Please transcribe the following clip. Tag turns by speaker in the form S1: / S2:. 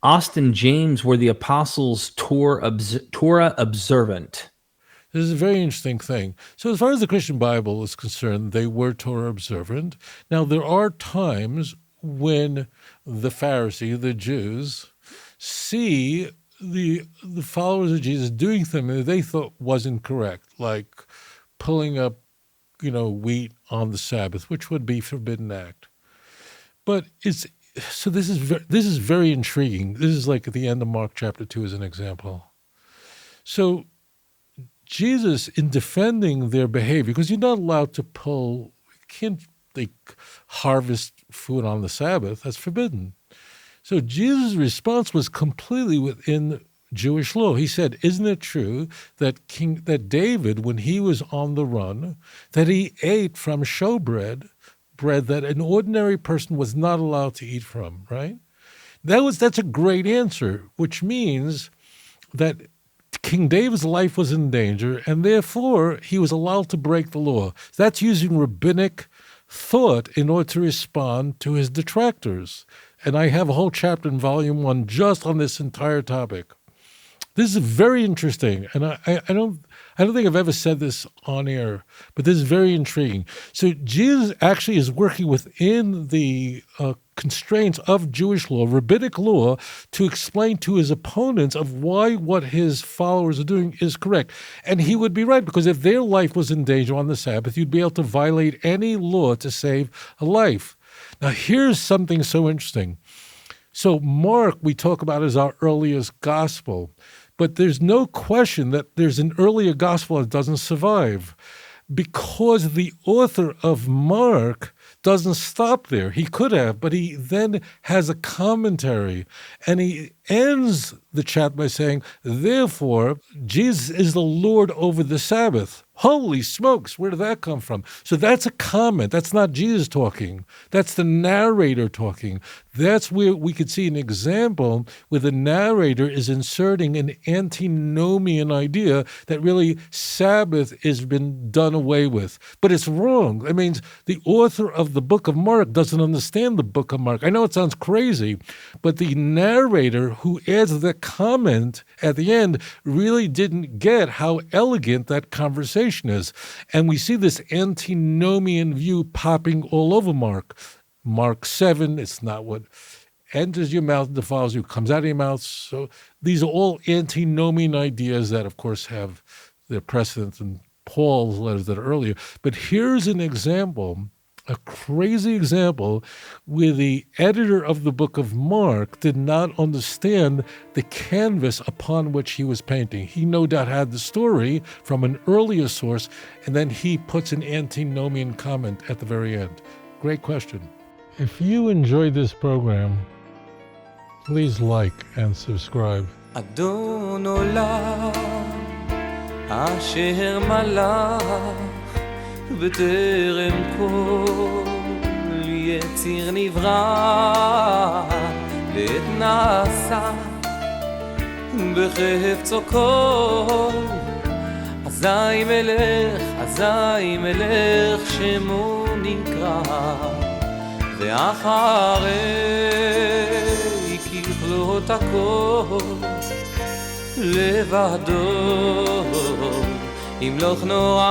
S1: Austin James, were the apostles Torah observant?
S2: This is a very interesting thing. So as far as the Christian Bible is concerned, they were Torah observant. Now, there are times when the Pharisee, the Jews, see the followers of Jesus doing something that they thought wasn't correct, like pulling up, wheat on the Sabbath, which would be a forbidden act. But this is very intriguing. This is like at the end of Mark chapter 2 as an example. So Jesus, in defending their behavior, because you're not allowed to can't harvest food on the Sabbath, that's forbidden. So Jesus' response was completely within Jewish law. He said, isn't it true that David, when he was on the run, that he ate from showbread, bread that an ordinary person was not allowed to eat from, right? That's a great answer, which means that King David's life was in danger, and therefore he was allowed to break the law. That's using rabbinic thought in order to respond to his detractors. And I have a whole chapter in volume 1 just on this entire topic. This is very interesting, and I don't think I've ever said this on air, but this is very intriguing. So Jesus actually is working within the constraints of Jewish law, rabbinic law, to explain to his opponents of why what his followers are doing is correct. And he would be right, because if their life was in danger on the Sabbath, you'd be able to violate any law to save a life. Now, here's something so interesting. So Mark, we talk about as our earliest gospel, but there's no question that there's an earlier gospel that doesn't survive, because the author of Mark doesn't stop there. He could have, but he then has a commentary, and he ends the chapter by saying, therefore, Jesus is the Lord over the Sabbath. Holy smokes, where did that come from? So that's a comment. That's not Jesus talking. That's the narrator talking. That's where we could see an example where the narrator is inserting an antinomian idea that really Sabbath has been done away with. But it's wrong. That means the author of the book of Mark doesn't understand the book of Mark. I know it sounds crazy, but the narrator who adds the comment at the end really didn't get how elegant that conversation is. And we see this antinomian view popping all over Mark. Mark 7, it's not what enters your mouth and defiles you, comes out of your mouth. So these are all antinomian ideas that, of course, have their precedence in Paul's letters that are earlier. But here's an example, a crazy example, where the editor of the book of Mark did not understand the canvas upon which he was painting. He no doubt had the story from an earlier source, and then he puts an antinomian comment at the very end. Great question. If you enjoyed this program, please like and subscribe.
S3: אדון עולם אשר מלך בטרם כל יציר נברא ועת נעשה בחפצו כל אזי מלך שמו נקרא ואחרי ככלות הכל לבדו ימלוך נורא